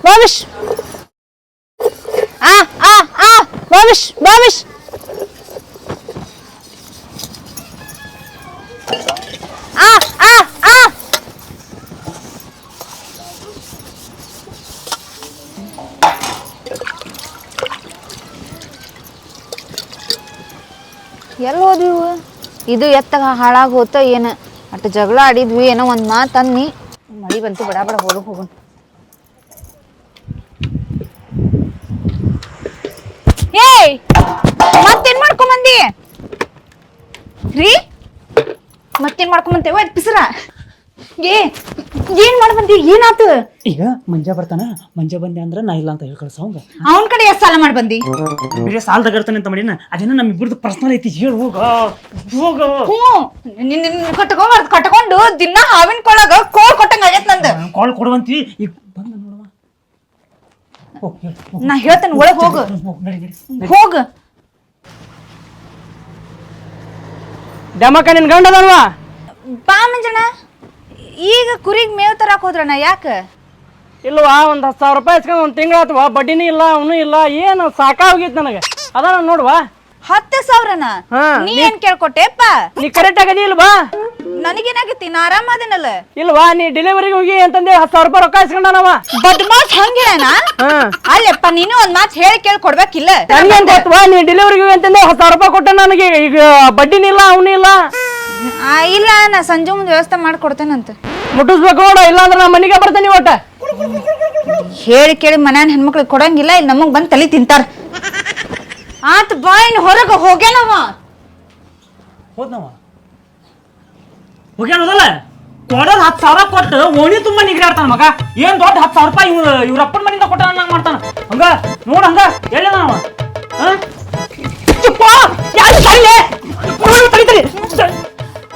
ಬಾಬಿಶ್ ಬಾಬಿಶ್ ಬಾಬಿಶ್ ಎಲ್ಲಿ ಹೋದ್ವಿ ಇದು ಎತ್ತಾಗ ಹಾಳಾಗಿ ಹೋತ ಏನು ಅಟ್ಟು ಜಗಳ ಆಡಿದ್ವಿ ಏನೋ ಒಂದು ಮಾತು ಅನ್ನಿ ಮಳಿ ಬಂತು ಬಡ ಬಡ ಹೊಲಕ್ಕೆ ಹೋಗೋಣ. ಏಯ್ ಮತ್ತೇನ್ ಮಾಡ್ಕೊಂಬಂದಿ ರೀ? ಮತ್ತೇನ್ ಮಾಡ್ಕೊಂಬಂತೇವ ಪಿಸರ ಏನ್ ಮಾಡ್ಬಂದಿ? ಏನಾತು? ಈಗ ಮಂಜ ಬರ್ತಾನ, ಮಂಜ ಬಂದೆ ಅಂದ್ರ ನಾ ಇಲ್ಲ ಅಂತ ಹೇಳಿ ಕಳ್ಸ ಅವಂಗ. ಅವನ್ ಕಡೆ ಎಷ್ಟು ಸಾಲ ಮಾಡ್ಬಂದಿ? ಬೇರೆ ಸಾಲದಾಗ ಇರ್ತಾನೆ ಅಂತ ಮಾಡಿನ ಅದೇನ ನಮ್ ಇಬ್ಬರದು ಪರ್ಸನಲ್ ಐತಿ. ಹೇಳಿ ಹೋಗ ಹೋಗ. ಕಟ್ಕೊಂಡು ದಿನ ಹಾವಿನ ಕೊಳಗ ಕೋಳ್ ಕೊಟ್ಟಂಗ ಆಗೈತ್ ನಂದು. ಕಾಲ್ ಕೊಡುವಂತಿ ಈಗ ಬಂದ ನೋಡವ. ನಾ ಹೇಳ್ತೇನೆ ಒಳಗ್ ಹೋಗು ಹೋಗ. ದಮಕ ನಿನ್ ಗಂಡ ಅದಾನವಾ? ಬಾ ಮಂಜಣ್ಣ. ಈಗ ಕುರಿಗ್ ಮೇವ್ ತರಾಕ್ ಹೋದ್ರಣ್ಣ? ಯಾಕ? ಇಲ್ವಾ, ಒಂದ್ 10,000 ರೂಪಾಯಿ ಇಸ್ಕೊಂಡ್ ಒಂದ್ ತಿಂಗಳ ಆತವಾ, ಬಡ್ಡಿನೂ ಇಲ್ಲ ಅವನು ಇಲ್ಲ, ಏನು ಸಾಕಾಗಿತ್ತು ನನಗೆ. ಅದ ನೋಡುವ 10,000ನ ನೀ ಏನ್ ಕೇಳ್ಕೊಟ್ಟೆಪ್ಪ? ನೀ ಕರೆಕ್ಟ್ ಆಗದಿ ಇಲ್ವಾ? ನನಗೇನಾಗೈತಿ? ನಾ ಆರಾಮದೇನಲ್ಲ. ಇಲ್ವಾ, ನೀ ಡೆಲಿವರಿಗೆ ಹೋಗಿ ಅಂತಂದೆ 10,000 ರೂಪಾಯಿ ರೊಕ್ಕ ಇಸ್ಕೊಂಡನವ. ಬದ್ಮಾಸ್ ಹಂಗೇನ? ಅಲ್ಲಪ್ಪ ನೀನು ಒಂದ್ ಮಾತ್ ಹೇಳಿ ಕೇಳಿ ಕೊಡ್ಬೇಕಿಲ್ಲ. ನನ್ಗೇನ್ ಗೊತ್ತವಾ, ನೀ ಡೆಲಿವರಿಗೆ ಹೋಗಿ ಅಂತಂದೆ 10,000 ರೂಪಾಯಿ ಕೊಟ್ಟ ನನಗೆ. ಈಗ ಬಡ್ಡಿನೂ ಇಲ್ಲ ಅವನು ಇಲ್ಲ. ಇಲ್ಲ, ನಾ ಸಂಜೆ ಮುಂದೆ ವ್ಯವಸ್ಥೆ ಮಾಡ್ಕೊಡ್ತೇನಂತ. ಮುಟ್ಟಿಸ್ಬೇಕು ನೋಡ, ಇಲ್ಲಾಂದ್ರೆ ನಾ ಮನೆಗೆ ಬರ್ತೇನೆ ಒಟ್ಟ. ಹೇಳಿ ಕೇಳಿ ಮನ್ಯಾನ ಹೆಣ್ಮಕ್ಳಿಗೆ ಕೊಡಂಗಿಲ್ಲ, ಇಲ್ಲಿ ನಮಗ್ ಬಂದ್ ತಲೆ ತಿಂತಾರ. ಆತ್ ಬಾಯಿನ ಹೊರಗ ಹೋಗ್ಯಾನವ. ಹೋದ್ನವ ಹೋಗ್ಯಾನದಲ್ಲ. ಕೊಡೋದು 10,000 ಕೊಟ್ಟು ಓಣಿ ತುಂಬಾ ನಿಗ್ರಾಡ್ತಾನ ಮಗ. ಏನ್ ದೊಡ್ಡ 10,000 ರೂಪಾಯಿ ಇವ್ರಪ್ಪನ ಮನೆಯಿಂದ ಕೊಟ್ಟ ನಂಗೆ ಮಾಡ್ತಾನ. ಹಂಗ ನೋಡ, ಹಂಗ ಹೇಳಿದವ.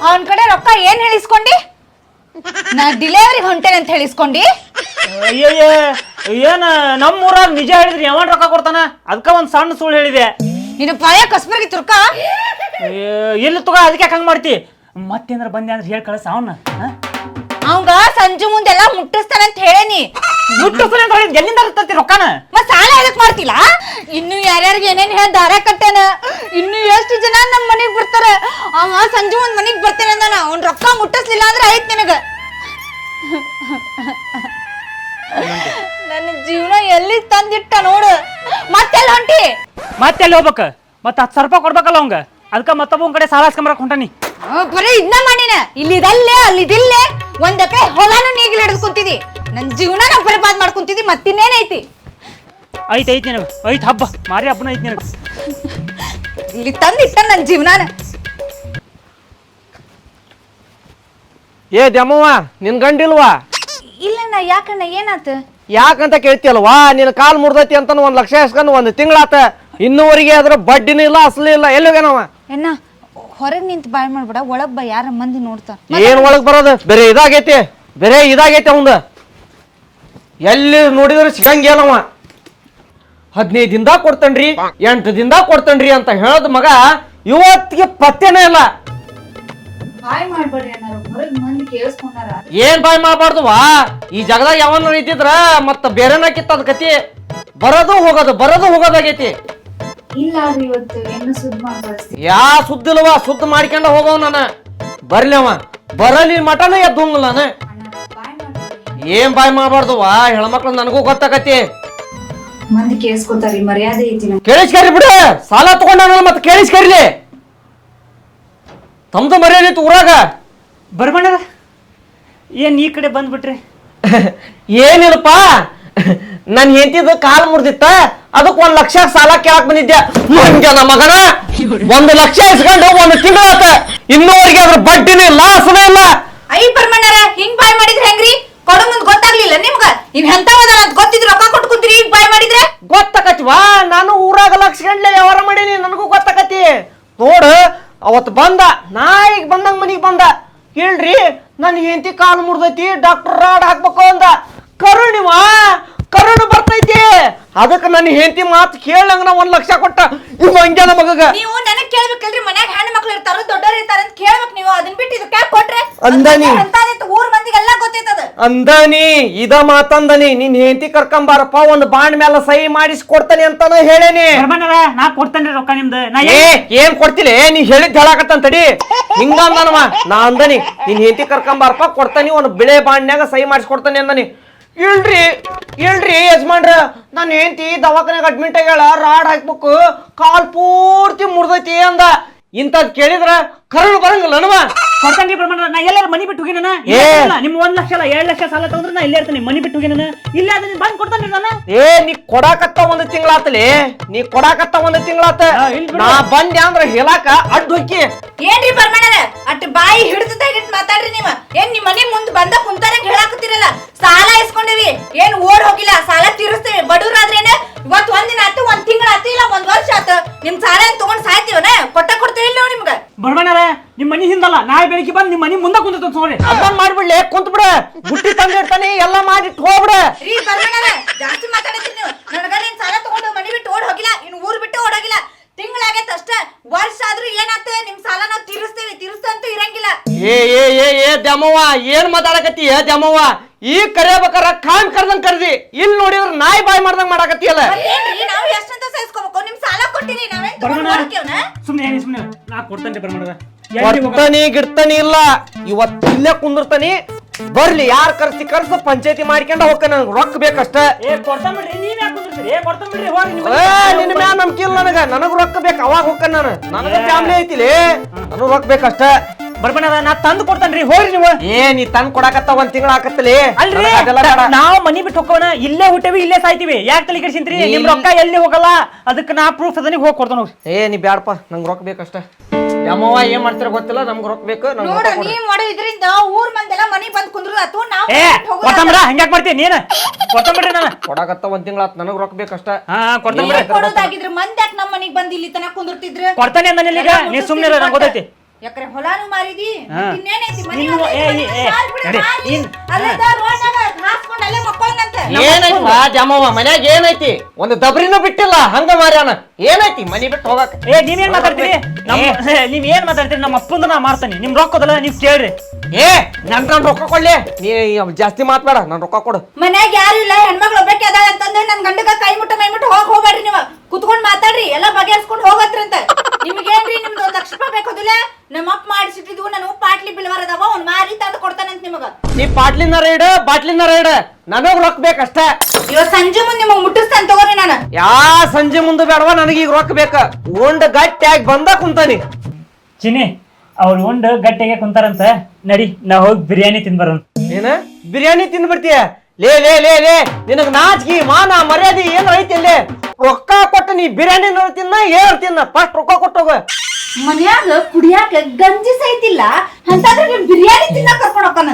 ಅವನ್ ಕಡೆ ರೊಕ್ಕ ಏನ್ ಹೇಳಿಸ್ಕೊಂಡಿ? ನಾ ಡಿಲಿವರಿ ಹೊಂಟೇನೆ ಅಂತ ಹೇಳಿಸ್ಕೊಂಡಿ? ಅಯ್ಯಯ್ಯ, ಏನ ನಮ್ಮೂರಾಗ ನಿಜ ಹೇಳಿದ್ರಿ ಯಾವನ್ ರೊಕ್ಕ ಕೊಡ್ತಾನ? ಅದಕ್ಕ ಒಂದ್ ಸಣ್ಣ ಸುಳ್ಳು ಹೇಳಿದೆ. ನೀನು ಪಾಯ ಕಸ್ಬರ್ಗಿತ್ತು ರೊಕ್ಕ ಎಲ್ಲಿ ತಗೋ, ಅದಕ್ಕೆ ಹಂಗ ಮಾಡ್ತಿ. ಮತ್ತೇನಾರ ಬಂದೆ ಅಂದ್ರೆ ಹೇಳಿ ಕಳ್ಸ ಅವನ್ನ. ಅವಂಗ ಸಂಜೆ ಮುಂದೆಲ್ಲ ಮುಟ್ಟಿಸ್ತಾನಂತ ಹೇಳೇನಿ. ಮುಟ್ಟಿಸ್ತಾನೆ ಎಲ್ಲಿಂದ ತರ್ತಿ ರೊಕ್ಕನ? ಮತ್ ಸಾಲ ಎದಕ್ ಮಾಡ್ತಿಲ್ಲ? ಇನ್ನು ಯಾರ್ಯಾರಿಗೆ ಏನೇನ್ ಹೇಳ ದಾರ ಕಟ್ಟೇನ. ಇನ್ನು ಎಷ್ಟು ಜನ ನಮ್ ಮನೆಗ್ ಬರ್ತಾರ. ಅವ ಸಂಜೆ ಮುಂದ್ ಮನೆಗ್ ಬರ್ತೇನೆ ಅಂದಾನ. ಅವ್ನ್ ರೊಕ್ಕ ಮುಟ್ಟಿಸ್ಲಿಲ್ಲ ಅಂದ್ರೆ ಆಯ್ತು ನಿನಗ. ನನ್ನ ಜೀವನ ಎಲ್ಲಿ ತಂದಿಟ್ಟ ನೋಡು. ಮತ್ತೆಲ್ಲ ಹೊಂಟಿ? ಮತ್ತೆಲ್ಲಿ ಹೋಗ್ಬೇಕ? ಮತ್ತ 10,000 ರೂಪಾಯಿ ಕೊಡ್ಬೇಕಲ್ಲ ಅವಂಗ. ಅದಕ್ಕ ಮತ್ತೊಬ್ಬ ಕಡೆ ಸಾಲ ಹಾಸ್ಕೊಂಬರಕ್ ಹೊಂಟಾನಿ. ಬರೀ ಇದನ್ನ ಮಾಡಿನ. ಇಲ್ಲಿದಲ್ಲೇ ಅಲ್ಲಿದಿಲ್ಲೇ 1 ಎಕರೆ ಹೊಲಾನು ನೀಗಿಲ್ ಹಿಡಿದು ಕುಂತಿದಿ. ನನ್ ಜೀವನ ನಾ ಬರಬಾದ್ ಮಾಡ್ಕೊಂತಿದಿ. ಮತ್ತಿನ್ನೇನೈತಿ? ಐತಿ ನಿನಗ, ಐತಿ ಹಬ್ಬ ಮಾರಿ ಹಬ್ಬನ ಐತಿ ನಿನಗ. ಇಲ್ಲಿ ತಂದಿಟ್ಟ ನನ್ ಜೀವನಾನ. ಏ ದಮ್ಮವ್ವ, ನಿನ್ ಗಂಡಿಲ್ವಾ? ಇಲ್ಲಣ್ಣ. ಯಾಕಣ್ಣ? ಏನಾತ? ಯಾಕಂತ ಕೇಳ್ತಿಯಲ್ವಾ? ನಿನ್ ಕಾಲ್ ಮುರ್ದೈತಿ ಅಂತ 1 ಲಕ್ಷ ಇಸ್ಕೊಂಡು 1 ತಿಂಗಳಾತ. ಇನ್ನೂವರೆಗೆ ಅದ್ರ ಬಡ್ಡಿನೂ ಇಲ್ಲ, ಅಸಲಿ ಇಲ್ಲ. ಎಲ್ಲಿ ಹೋಗ್ಯಾನವ? ಎನ್ನ ಹೊರಗ್ ನಿಂತ ಬಾಯ್ ಮಾಡ್ಬೇಡ, ಒಳಗ್ ಬಾ, ಯಾರ ಮಂದಿ ನೋಡ್ತಾರ. ಏನ್ ಒಳಗ್ ಬರೋದು? ಬೇರೆ ಇದಾಗೈತಿ ಅವಂದ. ಎಲ್ಲಿ ನೋಡಿದ್ರೆ ಸಿಗಂಗಿಲ್ಲವ. 15 ದಿನದಾಗ ಕೊಡ್ತೇನ್ರಿ, 8 ದಿನದಾಗ ಕೊಡ್ತೇನ್ರಿ ಅಂತ ಹೇಳದ್ ಮಗ ಇವತ್ತಿಗೆ ಪತ್ತೆನೇ ಇಲ್ಲ. ಬಾಯ್ ಮಾಡ್ಬೇಡ್ರಿ ಅಣ್ಣ, ಹೊರಗ್ ಮಂದಿ ಕೇಳಿಸ್ಕೊಂಡಾರ. ಏನ್ ಬಾಯ್ ಮಾಡ್ಬಾರ್ದುವಾ? ಈ ಜಗದಾಗ ಯಾವನ್ನ ಇದ್ದಿದ್ರ ಮತ್ತ ಬೇರೆನ ಕಿತ್ತದ ಕತಿ. ಬರೋದು ಹೋಗೋದಾಗೈತಿ. ಇಲ್ಲ ಇವತ್ತು ಏನು ಸುದ್ದಿ ಮಾಡ್ಬಾರ್ದು. ಯಾ ಸುದ್ದಿಲ್ವಾ? ಸುದ್ದಿ ಮಾಡ್ಕೊಂಡ ಹೋಗವ ನಾನು. ಬರ್ಲಿವ ಬರಲಿ ಮಟನ ಎದ್ದುಂಗಿಲ್ಲ ನಾನು. ಏನ್ ಬಾಯ್ ಮಾಡ್ಬಾರ್ದುವಾ? ಹೆಣ್ಮಕ್ಳು ನನಗೂ ಗೊತ್ತಾಗತಿ. ಮಂದಿ ಕೇಳಿಸ್ಕೊತಾರಿ, ಮರ್ಯಾದೆ ಐತಿ. ಕೇಳಿಸ್ಕರಿ ಬಿಡು. ಸಾಲ ತಗೊಂಡಾನಲ್ಲ ಮತ್ತೆ ಕೇಳಿಸ್ಕರಿಲಿ. ತಮ್ದು ಮರ್ಯಾದೆ ಐತಿ ಊರಾಗ. ಬರ್ಬಣ್ಣ ಏನ್ ಈ ಕಡೆ ಬಂದ್ಬಿಟ್ರಿ? ಏನಿಲ್ಲಪ್ಪ, ನನ್ ಹೆಂಡತಿದ ಕಾಲ್ ಮುರ್ದಿತ್ತ, ಅದಕ್ಕೆ 1 ಲಕ್ಷ ಸಾಲ ಕೇಳಕ್ ಬಂದಿದ್ದೆ. ಮಂಜನ ಮಗನ 1 ಲಕ್ಷ ಇಸ್ಕೊಂಡು 1 ತಿಂಗಳಾತ. ಇನ್ನೂವರೆಗೆ ಅದ್ರ ಬಡ್ಡಿನೂ ಇಲ್ಲ, ಅಸಲೇ ಇಲ್ಲ. ಐ ಪರ್ಮಣ್ಣರ ಹಿಂಗ್ ಬಾಯ್ ಮಾಡಿದ್ರೆ ಹೆಂಗ್ರಿ? ಕೊಡು ಮುಂದ್ ಗೊತ್ತಾಗ್ಲಿಲ್ಲ ನಿಮ್ಗ? ಇವ್ ಎಂತವದಲ್ಲ ಅಂತ ಗೊತ್ತಿದ್ರು ರೊಕ್ಕ ಕೊಟ್ಟು ಕುಂತ್ರಿ. ಈಗ ಬಾಯ್ ಮಾಡಿದ್ರೆ ಗೊತ್ತಾಕತಿವಾ? ನಾನು ಊರಾಗ ಲಕ್ಷ ಗಂಟ್ಲೆ ವ್ಯವಹಾರ ಮಾಡೀನಿ, ನನಗೂ ಗೊತ್ತಾಕತಿ. ನೋಡು, ಅವತ್ತು ಬಂದ, ನಾ ಈಗ ಬಂದಂಗ ಮನಿಗ್ ಬಂದ. ಹೇಳ್ರಿ, ನನ್ ಹೆಂಡತಿ ಕಾಲು ಮುರ್ದೈತಿ, ಡಾಕ್ಟರ್ ರಾಡ್ ಹಾಕ್ಬೇಕು ಅಂದ. ಕರುಣು ಬರ್ತೈತಿ. ಅದಕ್ಕೆ ನನ್ನ ಹೆಂಡತಿ ಮಾತು ಕೇಳಂಗ 1 ಲಕ್ಷ ಕೊಟ್ಟ. ಇವ್ ಮಂಜನ ಮಗಗ ನೀವು ನನಗ್ ಕೇಳ್ಬೇಕಲ್ರಿ, ಮನ್ಯಾಗ ಹೆಣ್ಣು ಮಕ್ಳು ಇರ್ತಾರೋ ದೊಡ್ಡವ್ರು ಇರ್ತಾರ ಅಂತ ಕೇಳ್ಬೇಕು ನೀವು. ಅದನ್ನ ಬಿಟ್ಟು ಇದಕ್ಕೆ ಯಾಕೆ ಕೊಟ್ರೆ? ಅಂದಾನಿ. ಅಂತಾದಿತ್ತು, ಊರ್ ಮಂದಿಗೆಲ್ಲ ಗೊತ್ತೈತದ. ಅಂದಾನಿ ಇದ ಮಾತಂದನಿ ನಿನ್ ಹೆಂಡತಿ ಕರ್ಕೊಂಬಾರಪ್ಪ ಒಂದ್ ಬಾಂಡ್ ಮೇಲೆ ಸಹಿ ಮಾಡಿಸಿ ಕೊಡ್ತಾನೆ ಅಂತಾನ ಹೇಳೇನಿ. ಬರ್ಮಣ್ಣರ ನಾ ಕೊಡ್ತೇನ್ರಿ ರೊಕ್ಕ ನಿಮ್ದು. ನಾ ಏನ್ ಕೊಡ್ತಿಲ್ಲ ನೀ ಹೇಳಿದ್ ಹೇಳಾಕತ್ತಂತ ತಡಿ. ಹಿಂಗಂದನವ ನಾ ಅಂದನಿ ನಿನ್ ಹೆಂಡತಿ ಕರ್ಕೊಂಬಾರಪ್ಪ ಕೊಡ್ತಾನಿ ಒಂದ್ ಬಿಳೆ ಬಾಂಡ್ನ್ಯಾಗ ಸಹಿ ಮಾಡಿಸಿ ಕೊಡ್ತಾನೆ ಅಂದನಿ. ಇಲ್ರಿ ಯಜಮಾನ್ರ ನನ್ನ ಹೆಂಡತಿ ದವಾಖಾನೆಗೆ ಅಡ್ಮಿಟ್ ಆಗ್ಯಾಳ, ರಾಡ್ ಹಾಕ್ಬೇಕು, ಕಾಲ್ ಪೂರ್ತಿ ಮುರ್ದೈತಿ ಅಂದ. ಇಂಥದ್ ಕೇಳಿದ್ರ ಕರಳು ಬರಂಗಿಲ್ಲ ನವ. ಕೊಡ್ತೇನ್ರಿ ಬರ್ಮಣ್ಣರ. ನಾ ಎಲ್ಲಾರ ಮನಿ ಬಿಟ್ಟು ಹೋಗಿನ ನಿಮ್ 1 ಲಕ್ಷ ಅಲ್ಲ 2 ಲಕ್ಷ ಸಾಲ ತಗೊಂಡ್ರೆ ನಾ ಇಲ್ಲೇ ಇರ್ತೀನಿ. ಮನಿ ಬಿಟ್ಟು ಹೋಗಿನ ಇಲ್ಲ ಅದನ್ನ ಬಂದ್ ಕೊಡ್ತಾನ್ರಿ ನಾನು. ನೀ ಕೊಡಾಕತ್ತ ಒಂದ್ ತಿಂಗಳಾತಲಿ, ನೀ ಕೊಡಾಕತ್ತ ಒಂದ್ ತಿಂಗಳಾತ. ನಾ ಬಂದೆ ಅಂದ್ರ ಹೇಳಾಕ ಅಡ್ಡು ಹೊಕ್ಕಿ. ಏನ್ರಿ ಬರ್ಮಣ್ಣರ ಅಟ್ ಬಾಯಿ ಹಿಡಿದಾಗಿಟ್ ಮಾತಾಡ್ರಿ ನೀವ. ಏನ್ ನಿಮ್ ಮನಿ ಮುಂದ್ ಬಂದ ಕುಂತಾರಂಗ್ ಹೇಳಾಕತ್ತೀರಲ್ಲ. ಸಾಲ ಇಸ್ಕೊಂಡಿವಿ, ಏನ್ ಓಡ್ ಹೋಗಿಲ್ಲ, ಸಾಲ ತೀರಿಸ್ತೇವೆ. ಬಡವ್ರಾದ್ರೇನ ಇವತ್ ಒಂದಿನ ಆತು, ಒಂದ್ ತಿಂಗಳ ಆತು, ಇಲ್ಲ 1 ವರ್ಷ ಆತು, ನಿಮ್ ಸಾಲ ತಗೊಂಡ್ ಸಾಯ್ತೀವನ? ಕೊಟ್ಟೇವಿ ಇಲ್ಲ ನಿಮ್ಗ. ಬರ್ಮಣ್ಣರ ನಿಮ್ ಮನಿ ಹಿಂದಲ್ಲ, ನಾಳೆ ಬೆಳಿಗ್ಗೆ ಬಂದ್ ನಿಮ್ ಮನಿ ಮುಂದೆ ಕುಂತ ನೋಡಿ ಅದನ್ನ ಮಾಡ್ಬಿಡ್ಲಿ, ಕುಂತ್ ಬಿಡ. ಬುಟ್ಟಿ ತಂದಿರ್ತಾನೆ ಎಲ್ಲ ಮಾಡಿಟ್ಟು ಹೋಗ್ಬಿಡ. ರೀ ಬರ್ಮಣ್ಣರ ಜಾಸ್ತಿ ಮಾತಾಡತ್ತೀರಿ ನೀವು. ನನಗ ನೀನ್ ಸಾಲ ತಗೊಂಡು ಮನಿ ಬಿಟ್ಟು ಓಡ್ ಹೋಗಿಲ್ಲ, ಇನ್ ಊರ್ ಬಿಟ್ಟು ಓಡೋಗಿಲ್ಲ. ತಿಂಗಳಾಗೈತೆ ಅಷ್ಟ, ವರ್ಷ ಆದ್ರೂ ಏನಾಗ್ತದೆ? ನಿಮ್ ಸಾಲ ನಾವು ತೀರಿಸ್ತೇವೆ, ತೀರಿಸ್ತಂತೂ ಇರಂಗಿಲ್ಲ. ಏ ದ್ಯಾಮವ್ವ ಏನ್ ಮಾತಾಡಕತ್ತಿ ದ್ಯಾಮವ್ವ? ಈ ಕರಿಯಬೇಕಾರ ಕಾನ್ ಕರ್ದಂಗ್ ಕರ್ದಿ, ಇಲ್ಲಿ ನೋಡಿದ್ರ ನಾಯಿ ಬಾಯಿ ಮಾಡ್ದಂಗ್ ಮಾಡಾಕತ್ತಿಯಲ್ಲ. ಏನ್ರಿ ನಾವು ಎಷ್ಟಂತ ಸಹಿಸ್ಕೋಬೇಕು? ನಿಮ್ ಸಾಲ ಕೊಟ್ಟಿರಿ, ನಾವೇನ್ ತಗೊಂಡ್ ಹೋಗ್ತೇವನ? ಸುಮ್ನೆ ನಾ ಕೊಡ್ತೇನ್ರಿ ಬರ್ಮಣ್ಣರ. ಕೊಡ್ತಾನಿ ಗಿಡ್ತಾನಿ ಇಲ್ಲ, ಇವತ್ತು ಇಲ್ಲೇ ಕುಂದಿರ್ತಾನಿ. ಬರ್ಲಿ ಯಾರ್ ಕರ್ಸ ಪಂಚಾಯತಿ ಮಾಡ್ಕೊಂಡ ಹೋಗ್ಕ. ನನ್ಗೆ ರೊಕ್ಕ ಬೇಕಷ್ಟ. ಕೊಡ್ತಾನ್ ಬಿಡ್ರಿ, ನೀವ್ ಯಾಕೆ ಕುಂದ್ರಿಸ್ತೀರಿ? ಕೊಡ್ತಾನ್ ಬಿಡ್ರಿ, ಹೋಗಿ ನಿನ್ನ ಮ್ಯಾಲ ನಂಬಿಕೆ ಇಲ್ಲ ನನಗ್ ರೊಕ್ಕ ಬೇಕು, ಅವಾಗ ಹೋಗ್ಕ. ನನಗ ಫ್ಯಾಮಿಲಿ ಐತಿಲಿ, ನನಗ್ ರೊಕ್ಕ ಬೇಕಷ್ಟ. ಬರ್ಬಣ್ಣರ ನಾ ತಂದು ಕೊಡ್ತಾನ್ರಿ, ಹೋಗ್ರಿ ನೀವು. ನೀ ತಂದ್ ಕೊಡಾಕತ್ತ 1 ತಿಂಗಳ ಆಕತ್ತಲಿ. ಅಲ್ರಿ ನಾವ್ ಮನಿ ಬಿಟ್ಟು ಹೋಗೋಣ, ಇಲ್ಲೇ ಹುಟ್ಟೇವಿ, ಇಲ್ಲೇ ಸಾಯ್ತಿವಿ. ಯಾಕೆ ತಲೆ ಕೆಡಿಸಿದ್ರಿ? ನಿಮ್ ರೊಕ್ಕ ಎಲ್ಲಿ ಹೋಗಲ್ಲ, ಅದಕ್ಕೆ ನಾ ಪ್ರೂಫ್ ಅದನಿಗೆ ಹೋಗಿ ಕೊಡ್ತಾನ. ನೀ ಬ್ಯಾಡಪ್ಪ, ನಂಗ್ ರೊಕ್ಕ ಬೇಕಷ್ಟ. ಯಮ್ಮವ್ವ ಏನ್ ಮಾಡ್ತಾರ ಗೊತ್ತಿಲ್ಲ, ನಮ್ಗೆ ರೊಕ್ಕ ಬೇಕು. ನೋಡ ನೀವ್ ಮಾಡೋ ಇದ್ರಿಂದ ಊರ್ ಮಂದೆಲ್ಲ ಮನಿ ಬಂದ್ ಕುಂದ್ರು ಆತು. ನಾವು ಕೊಡ್ತಾನ್ಬಿಡ, ಹಂಗ್ಯಾಕ್ ಮಾಡ್ತೀನಿ ನೀನ್? ಕೊಡ್ತಾನ್ಬಿಡ್ರಿ ನಾನು. ಕೊಡಾಕತ್ತ 1 ತಿಂಗಳ ಆತ್, ನನಗ್ ರೊಕ್ಕ ಬೇಕಷ್ಟ. ಕೊಡ್ತಾನ್ಬಿಡ್ರಿ. ಕೊಡೋದಾಗಿದ್ರೆ ಮಂದ್ಯಾಕ್ ನಮ್ ಮನಿಗ್ ಬಂದ್ ಇಲ್ಲಿ ತನಕ ಕುಂದಿರ್ತಿದ್ರು. ಕೊಡ್ತಾನೆ ಅಂದ ಈಗ ನೀ ಸುಮ್ನೆ ನಂಗೆ ಗೊತ್ತೈತಿ. ಯಾಕ್ರೆ ಹೊಲಾನು ಮಾರಿದಿ, ಇನ್ನೇನೈತಿ ಮನಿ ಏನೈತಿ ಜಮವ್ವ ಮನ್ಯಾಗ ಏನೈತಿ? ಒಂದು ದಬ್ರಿನೂ ಬಿಟ್ಟಿಲ್ಲ, ಹಂಗ ಮಾರ್ಯಾನ. ಏನೈತಿ ಮನಿ ಬಿಟ್ಟು ಹೋಗಕ್? ನೀವೇನ್ ಮಾತಾಡ್ತೀರಿ? ನೀವ್ ಏನ್ ಮಾತಾಡ್ತೀರಿ? ನಮ್ಮ ಅಪ್ಪಂದ ನಾ ಮಾಡ್ತಾನೆ. ನಿಮ್ ರೊಕ್ಕದಲ್ಲ ನೀವ್ ಕೇಳ್ರಿ. ನನ್ ರೊಕ್ಕ ಕೊಡ್ಲಿ, ನೀ ಜಾಸ್ತಿ ಮಾತಾಡ, ನನ್ ರೊಕ್ಕ ಕೊಡು. ಮನ್ಯಾಗ ಯಾರು ಇಲ್ಲ, ಹೆಣ್ಮಕ್ಳು ಒಬ್ಬಕ್ಕೆ ಅದಾಳ ಅಂತಂದ್ರೆ ನನ್ ಗಂಡಗ ಕೈ ಮುಟ್ಟ ಹೋಗ್ಬೇಡ್ರಿ. ನೀವು ಕುತ್ಕೊಂಡ್ ಮಾತಾಡ್ರಿ, ಎಲ್ಲ ಬಗೆಹರಿಸ್ಕೊಂಡ್ ಹೋಗತ್ರಂತ. ನಿಮ್ಗೇನ್ರಿ ನಿಮ್ದು 1 ಲಕ್ಷ ರೂಪಾಯಿ ಬೇಕೋದಿಲ್ಲ? ನಮ್ಮ ಅಪ್ಪ ಮಾಡಿಸಿಟ್ಟಿದ್ವು, ನಾನು ಪಾಟ್ಲಿ ಬಿಲ್ವರ್ ಅದಾವ, ಅವ್ನ್ ಮಾರಿ ತಂದು ಕೊಡ್ತಾನಂತ ನಿಮಗ. ನೀ ಪಾಟ್ಲಿನ ರೈಡ್ ಬಾಟ್ಲಿನ ರೈಡ್, ನನಗ್ ರೊಕ್ಕ ಬೇಕಷ್ಟ. ಇವತ್ ಸಂಜೆ ಮುಂದೆ ನಿಮಗ್ ಮುಟ್ಟಿಸ್ತಾನೆ ತಗೋರಿ. ನಾನು ಸಂಜೆ ಮುಂದೆ ಬೇಡವಾ, ನನಗೀಗ ರೊಕ್ಕ ಬೇಕ. ಉಂಡ್ ಗಟ್ಟಿಯಾಗಿ ಬಂದ ಕುಂತಾನಿ. ಚಿನಿ ಅವ್ರು ಉಂಡು ಗಟ್ಟಿಗೆ ಕುಂತಾರಂತ, ನಡಿ ನಾ ಹೋಗಿ ಬಿರಿಯಾನಿ ತಿನ್ಬರೋಣ. ಏನ ಬಿರಿಯಾನಿ ತಿಂದ್ ಬಿಡ್ತೀಯ? ಲೇ ಲೇ ಲೇ ಲೇ ನಿನಗ್ ನಾಚಿಕೆ ಮಾನ ಮರ್ಯಾದೆ ಏನ್ ಐತಿ ಇಲ್ಲಿ? ರೊಕ್ಕ ಕೊಟ್ಟು ನೀ ಬಿರಿಯಾನಿ ತಿನ್ನ ಹೇಳ್ತಿನ್ನ, ಫಸ್ಟ್ ರೊಕ್ಕ ಕೊಟ್ಟೋಗ. ಮನ್ಯಾಗ ಕುಡಿಯಾಕ ಗಂಜಿ ಸೈತಿಲ್ಲ ಅಂತಂದ್ರೆ ನೀನ್ ಬಿರಿಯಾನಿ ತಿನ್ನ ಕರ್ಕೊಂಡ್ ಹೋಗ್ತಾನ.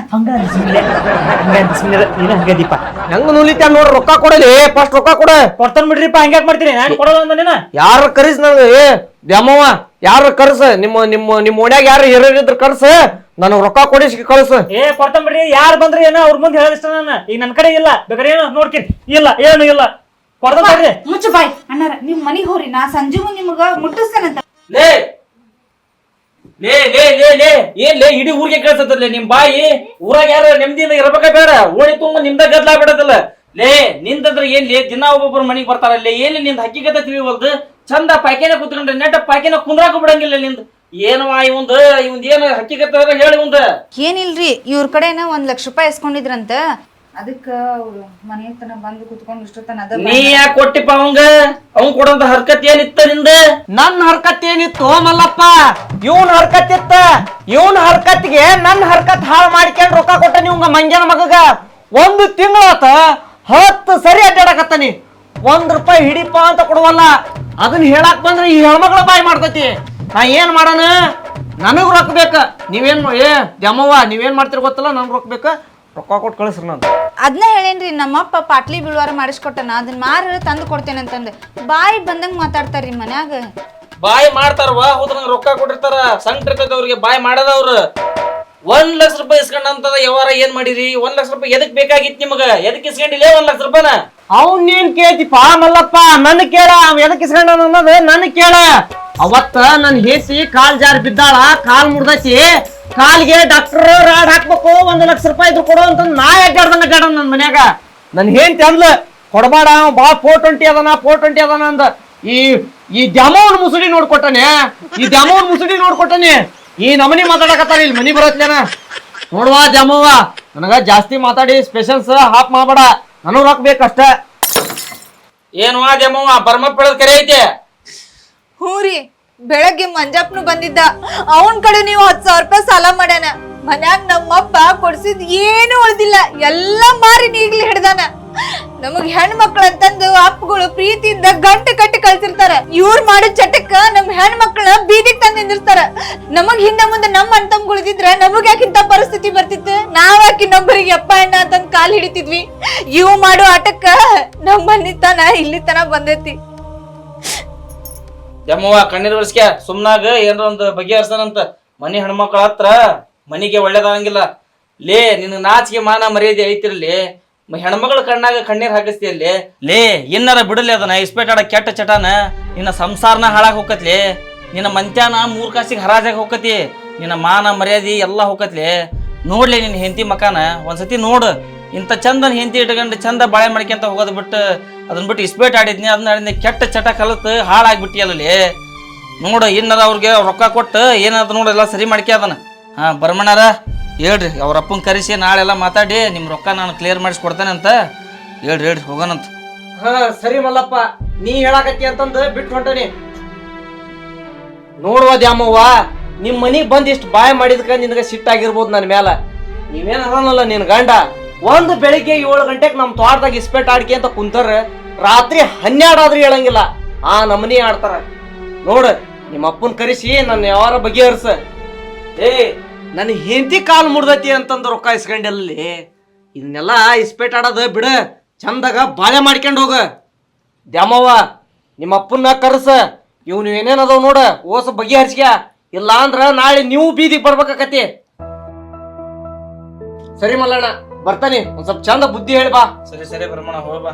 ದೀಪ ಹೆಂಗ್ ನುಲಿತ ನೋಡ್ರಿ, ರೊಕ್ಕ ಕೊಡಲಿ, ಫಸ್ಟ್ ರೊಕ್ಕ ಕೊಡ. ಕೊಡ್ತಾನ ಬಿಡ್ರಿಪ್ಪ, ಹಂಗ್ಯಾಕ್ ಮಾಡ್ತೀನಿ? ನಾನು ಕೊಡೋದು ಅಂದ ಯಾರ ಕರಿಸ್ ನನಗೆ ದ್ಯಾಮವ್ವ, ಯಾರ ಕರ್ಸ, ನಿಮ್ಮ ಓಣ್ಯಾಗ ಯಾರು ಹಿರಿಯರಿದ್ರ ಕರ್ಸ, ನನಗ್ ರೊಕ್ಕ ಕೊಡಿಸಿ ಕಳ್ಸ. ಕೊಡ್ತಾನ ಬಿಡ್ರಿ, ಯಾರು ಬಂದ್ರಿ ಏನೋ ಅವ್ರ ಮುಂದೆ ಹೇಳಿಷ್ಟ ನಾನು. ಈಗ ನನ್ ಕಡೆ ಇಲ್ಲ, ಬೇಕಾದ್ರೆ ಏನೋ ನೋಡ್ತೀನಿ. ಇಲ್ಲ ಏನು ಇಲ್ಲ, ಕೊಡ್ತಾನ್ರಿ. ಮುಚ್ಚು ಬಾಯ್ ಅಣ್ಣಾರ, ನಿಮ್ ಮನಿಗ್ ಹೋರಿ, ನಾ ಸಂಜೆ ಮುಂದೆ ನಿಮಗ ಮುಟ್ಟಿಸ್ತಾನಂತ. ಲೇ ಲೇ ಲೇ ಲೇ ಲೇ ಏನ್ ಲೇ ಇಡೀ ಊರಿಗೆ ಕೇಳ್ಸತ್ತಲ್ಲ ನಿಮ್ ಬಾಯಿ? ಊರಾಗ ಯಾರ ನೆಮ್ಮದಿಯಿಂದ ಇರ್ಬೇಕ ಬೇಡ? ಓಣಿ ತುಂಬ ನಿಮ್ದ ಗದ್ಲಾ ಬಿಡದಲ್ಲ. ಲೇ ನಿಂತಂದ್ರ ಏನ್ ಲೇ, ದಿನ ಒಬ್ಬೊಬ್ಬರು ಮನಿಗ್ ಬರ್ತಾರಲ್ಲೇ, ಏನ್ ನಿಂದ ಹಕ್ಕಿಗತ ತಿಳಿವಲ್ದು? ಚಂದ ಪಾಯ್ಕೆನ ಕುತ್ಕೊಂಡ್ರೆ ನೆಟ್ಟ ಪಾಯ್ಕೆನ ಕುಂದ್ರಾಕ ಬಿಡಂಗಿಲ್ಲ ನಿಂದ. ಏನವಾ ಇವಂದ ಏನ್ ಹಕ್ಕಿಗತ ಹೇಳಿ ಒಂದ. ಏನಿಲ್ರಿ, ಇವ್ರ ಕಡೆನ 1 ಲಕ್ಷ ರೂಪಾಯಿ ಇಸ್ಕೊಂಡಿದ್ರಂತ, ಅದಕ್ಕ ಅವ್ರು ಮನೆ ತನ ಬಂದು ಕುತ್ಕೊಂಡು ಇಷ್ಟೊತ್ತನ ಅದ. ನೀ ಯಾಕೆ ಕೊಟ್ಟಿಪ್ಪ ಅವಂಗ? ಅವ್ನ್ ಕೊಡಂತ ಹರ್ಕತ್ ಏನಿತ್ತ ನಿಂದ? ನನ್ನ ಹರ್ಕತ್ ಏನಿತ್ತು ಮಲ್ಲಪ್ಪ? ಇವನ್ ಹರ್ಕತ್ ಇತ್ತ. ಇವನ್ ಹರ್ಕತ್ಗೆ ನನ್ನ ಹರ್ಕತ್ ಹಾಳು ಮಾಡ್ಕೊಂಡ್ ರೊಕ್ಕ ಕೊಟ್ಟ ನೀವ್ ಮಂಗ್ಯನ ಮಗಗ. 1 ತಿಂಗಳಾತ 10 ಸರಿ ಅಡ್ಡಾಡಕತ್ತಾನಿ. 1 ರೂಪಾಯಿ ಹಿಡಿಪ ಅಂತ ಕೊಡುವಲ್ಲ. ಅದನ್ನ ಹೇಳಕ್ ಬಂದ್ರೆ ಈ ಹೆಣ್ಮಗಳ ಬಾಯಿ ಮಾಡ್ತೈತಿ. ನಾ ಏನ್ ಮಾಡೋಣ? ನನಗ್ ರೊಕ್ಕ ಬೇಕ. ನೀವೇನ್ ಜಮವ್ವ ನೀವೇನ್ ಮಾಡ್ತೀರಿ ಗೊತ್ತಲ್ಲ, ನನ್ ರೊಕ್ಕ ಬೇಕ, ರೊಕ್ಕ ಕೊಟ್ಟು ಕಳಿಸ್ರಿ. ನಾನು ಅದನ್ನ ಹೇಳೇನ್ರಿ, ನಮ್ಮಪ್ಪ ಪಾಟ್ಲಿ ಬೀಳ್ವಾರ ಮಾಡಿಸ್ಕೊಟ್ಟನ, ಅದನ್ನ ಮಾರ ತಂದು ಕೊಡ್ತೇನೆ ಅಂತಂದೆ. ಬಾಯಿ ಬಂದಂಗ್ ಮಾತಾಡ್ತಾರ್ರಿ ಮನ್ಯಾಗ. ಬಾಯಿ ಮಾಡ್ತಾರವಾ, ಹೌದ್ರ ನಂಗೆ ರೊಕ್ಕ ಕೊಟ್ಟಿರ್ತಾರ, ಸಂಕಟ ಇರ್ತೈತೆ ಅವ್ರಿಗೆ, ಬಾಯಿ ಮಾಡದವ್ರು. 1 ಲಕ್ಷ ರೂಪಾಯಿ ಇಸ್ಕೊಂಡಂತದ ವ್ಯವಹಾರ ಏನ್ ಮಾಡಿರಿ? 1 ಲಕ್ಷ ರೂಪಾಯಿ ಎದಕ್ ಬೇಕಾಗಿತ್ತು ನಿಮಗ? ಎದಕ್ ಇಸ್ಕೊಂಡಿಲ್ಲ 1 ಲಕ್ಷ ರೂಪಾಯಿನ? ಅವ್ನೇನ್ ಕೇಳ್ತಿಪ್ಪ ಮಲ್ಲಪ್ಪ? ನನ್ ಕೇಳ, ಅವ್ ಎದಕ್ ಇಸ್ಕೊಂಡ ಅನ್ನೋದು ನನ್ ಕೇಳ. ಅವತ್ತ ನನ್ ಹೇಸಿ ಕಾಲ್ ಜಾರ್ ಬಿದ್ದಾಳ, ಕಾಲ್ ಮುರ್ದೈತಿ, ಕಾಲ್ಗೆ ಡಾಕ್ಟರ್ ರಾಡ್ ಹಾಕ್ಬೇಕು, 1 ಲಕ್ಷ ರೂಪಾಯಿ ಇದ್ರು ಕೊಡು ಅಂತ ನಾ ಅಡ್ಡಾಡ್ದಂಗ ಅಡ್ಡಾಡ ನನ್ ಮನ್ಯಾಗ. ನನ್ ಹೇಂತಿ ಅಂದ್ಲ ಕೊಡಬೇಡ, ಬಾ 420 ಅದಾನ ಅಂದ. ಈ ದ್ಯಾಮವ್ವನ್ ಮುಸುಡಿ ನೋಡ್ಕೊಟ್ಟನೆ, ಈ ನಮನಿ ಮಾತಾಡಕತ್ತಾರ ಇಲ್ಲಿ ಮನಿ ಬರತ್ಲೇನ. ನೋಡ್ವಾ ದ್ಯಾಮವ್ವ, ನನಗ ಜಾಸ್ತಿ ಮಾತಾಡಿ ಸ್ಪೆಷಲ್ಸ್ ಹಾಪ್ ಮಾಡಬೇಡ, ನನಗ್ ರೊಕ್ಕ ಬೇಕಷ್ಟ. ಏನು ಅದೇಮವ್ವ ಬರ್ಮಪ್ ಬೆಳದ್ ಕರೆ ಐತೆ. ಹ್ಞೂ ರೀ, ಬೆಳಗ್ಗೆ ಮಂಜಪ್ಪನು ಬಂದಿದ್ದ, ಅವನ್ ಕಡೆ ನೀವು 10,000 ರೂಪಾಯಿ ಸಾಲ ಮಾಡ್ಯಾನ. ಮನ್ಯಾಗ ನಮ್ಮಪ್ಪ ಕೊಡ್ಸಿದ್ ಏನು ಉಳ್ದಿಲ್ಲ, ಎಲ್ಲ ಮಾರಿ ನೀಗ್ಲಿ ಹಿಡ್ದಾನ. ನಮಗ್ ಹೆಣ್ಮಕ್ಳು ಅಂತಂದು ಅಪ್ಪಗಳು ಪ್ರೀತಿಯಿಂದ ಗಂಟೆ ಕಟ್ಟಿ ಕಳ್ಸಿರ್ತಾರ. ಇವ್ರು ಮಾಡೋ ಚಟಕ್ಕ ನಮ್ ಹೆಣ್ಮಕ್ಳ ಬೀದಿಗೆ ತಂದು ನಿಂದಿರ್ತಾರ. ನಮಗ್ ಹಿಂದ ಮುಂದೆ ನಮ್ಮ ಅಣ್ತಮ್ಗಳಿದ್ರೆ ನಮಗ್ ಯಾಕಿಂತ ಪರಿಸ್ಥಿತಿ ಬರ್ತಿತ್ತು? ನಾವ್ ಯಾಕೆ ಇನ್ನೊಬ್ಬರಿಗೆ ಅಪ್ಪ ಅಣ್ಣ ಅಂತಂದ್ ಕಾಲ್ ಹಿಡಿತಿದ್ವಿ? ಇವ್ ಮಾಡೋ ಆಟಕ್ಕ ನಮ್ ಮನಿ ತನ ಇಲ್ಲಿ ತನ ಬಂದೈತಿ. ಯಮ್ಮವ್ವ ಕಣ್ಣೀರ್ ಬರ್ಸ್ಕ ಸುಮ್ನಾಗ ಏನ್ರ ಒಂದು ಬಗೆಹರ್ಸನಂತ. ಮನಿ ಹೆಣ್ಮಕ್ಳ ಹತ್ರ ಮನಿಗೆ ಒಳ್ಳೇದಾಗಂಗಿಲ್ಲ. ಲೇ ನಿನ್ ನಾಚಿಗೆ ಮಾನ ಮರ್ಯಾದೆ ಐತಿರ್ಲಿ, ಹೆಣ್ಮಕ್ಳ ಕಣ್ಣಾಗ ಕಣ್ಣೀರ್ ಹಾಕಿಸ್ತಿಯಲ್ಲಿ. ಲೇ ಇನ್ನಾರ ಬಿಡಲಿ ಅದನ್ನ ಇಸ್ಪೇಟ್ ಆಡ ಕೆಟ್ಟ ಚಟಾನ. ನಿನ್ನ ಸಂಸಾರನ ಹಾಳಾಗ್ ಹೋಗತ್ಲಿ, ನಿನ್ನ ಮಂತ್ಯಾನ 3 ಕಾಸಿಗೆ ಹರಾಜಾಗ ಹೋಗತಿ, ನಿನ್ನ ಮಾನ ಮರ್ಯಾದಿ ಎಲ್ಲಾ ಹೋಗತ್ಲಿ. ನೋಡ್ಲಿ ನಿನ್ನ ಹೆಂಡತಿ ಮಕಾನ ಒಂದ್ಸತಿ ನೋಡು. ಇಂಥ ಚಂದನ ಹೆಂಡತಿ ಇಟ್ಕೊಂಡು ಚಂದ ಬಾಳೆ ಮಾಡ್ಕೊಂತ ಹೋಗೋದು ಬಿಟ್ಟು ಅದನ್ನ ಬಿಟ್ಟು ಇಸ್ಪೇಟ್ ಆಡಿದ್ನಿ, ಅದನ್ನ ಆಡಿದ್ನಿ, ಕೆಟ್ಟ ಚಟ ಕಲತ್ ಹಾಳಾಗ್ಬಿಟ್ಟಿ ಅಲ್ಲಿ. ನೋಡು ಇನ್ನಾರ ಅವ್ರಿಗೆ ರೊಕ್ಕ ಕೊಟ್ಟು ಏನಾದ್ರು ನೋಡು ಎಲ್ಲ ಸರಿ ಮಾಡ್ಕೆ ಅದನ್ನ. ಹಾ ಬರ್ಮಣ್ಣಾರ ಹೇಳ್ರಿ, ಅವ್ರ ಅಪ್ಪನ ಕರೆಸಿ ನಾಳೆಲ್ಲ ಮಾತಾಡಿ ನಿಮ್ಮ ರೊಕ್ಕ ನಾನು ಕ್ಲಿಯರ್ ಮಾಡಿಸ್ಕೊಡ್ತೇನೆ ಅಂತ ಹೇಳ್ರಿ ಹೋಗೋಣಂತ. ಹಾ ಸರಿ ಮಲ್ಲಪ್ಪ, ನೀ ಹೇಳಾಕತ್ತಿ ಅಂತಂದು ಬಿಟ್ಟು ಹೊಂಟನಿ. ನೋಡುವ ದ್ಯಾಮವ್ವ, ನಿಮ್ ಮನಿಗ್ ಬಂದ್ ಇಷ್ಟು ಬಾಯ್ ಮಾಡಿದ್ಕ ನಿನಗ ಸಿಟ್ಟಾಗಿರ್ಬೋದು ನನ್ನ ಮ್ಯಾಲ. ನೀವೇನ್ ಅದನ್ನಲ್ಲ ನಿನ್ ಗಂಡ ಒಂದು ಬೆಳಿಗ್ಗೆ 7 ಗಂಟೆಗೆ ನಮ್ ತೋಟದಾಗ ಇಸ್ಪೇಟ್ ಆಡ್ಕೆ ಅಂತ ಕುಂತಾರ, ರಾತ್ರಿ 12 ಆದ್ರೂ ಹೇಳಂಗಿಲ್ಲ, ಆ ನಮನಿ ಆಡ್ತಾರ. ನೋಡು ನಿಮ್ಮ ಅಪ್ಪನ್ ಕರೆಸಿ ನನ್ನ ಯಾವಾರ ಬಗೆಹರ್ಸ. ಏ ನನ್ನ ಹೆಂಡತಿ ಕಾಲ್ ಮುರ್ದತಿ ಅಂತಂದು ರೊಕ್ಕ ಇಸ್ಕೊಂಡಲ್ಲಿ, ಇದನ್ನೆಲ್ಲ ಇಸ್ಪೇಟ್ ಆಡೋದು ಬಿಡ, ಚಂದಾಗ ಬಾಳೆ ಮಾಡ್ಕೊಂಡು ಹೋಗ. ದ್ಯಾಮವ್ವ ನಿಮ್ಮ ಅಪ್ಪನ್ನ ಕರ್ಸ, ಇವ್ನು ಏನೇನದಾವ್ ನೋಡ ಓಸ ಬಗೆಹರಿಸ್ಕ, ಇಲ್ಲ ಅಂದ್ರ ನಾಳೆ ನೀವು ಬೀದಿಗೆ ಬರ್ಬೇಕಾಕತಿ. ಸರಿ ಮಲ್ಲಣ್ಣ ಬರ್ತಾನೆ, ಒಂದ್ ಸ್ವಲ್ಪ ಚಂದ ಬುದ್ಧಿ ಹೇಳಿ ಬಾ. ಸರಿ ಬ್ರಹ್ಮಣ ಹೋಗ್ಬಾ.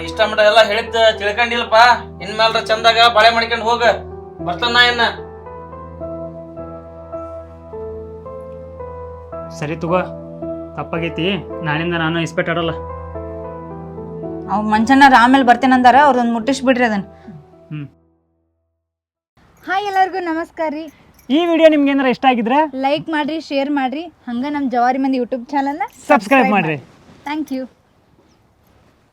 ಇಷ್ಟ ಮಟ ಎಲ್ಲ ಹೇಳಿದ್ ತಿಳ್ಕೊಂಡಿಲ್ಲಪ್ಪ, ಇನ್ಮೇಲ್ರ ಚಂದಾಗ ಬಾಳೆ ಮಾಡ್ಕೊಂಡು ಹೋಗ. ಬರ್ತಾನ ಇನ್ನ. ಸರಿ ತಗೋ, ತಪ್ಪಾಗೈತಿ, ನಾಳಿಂದ ನಾನು ಇಸ್ಪೇಟ್ ಆಡಲ್ಲ. ಅವ್ ಮಂಚಣ್ಣ ಆಮೇಲೆ ಬರ್ತೇನಂದಾರ, ಅವ್ರೊಂದು ಮುಟ್ಟಿಸ್ಬಿಡ್ರಿ ಅದನ್ನ. ಹಾಯ್ ಎಲ್ಲರಿಗೂ ನಮಸ್ಕಾರ ರೀ. ಈ ವಿಡಿಯೋ ನಿಮ್ಗೆ ಏನಾರ ಇಷ್ಟ ಆಗಿದ್ರೆ ಲೈಕ್ ಮಾಡ್ರಿ, ಶೇರ್ ಮಾಡ್ರಿ, ಹಂಗ ನಮ್ಮ ಜವಾರಿ ಮಂದಿ ಯೂಟ್ಯೂಬ್ ಚಾನಲ್ನ ಸಬ್ಸ್ಕ್ರೈಬ್ ಮಾಡ್ರಿ. Thank you.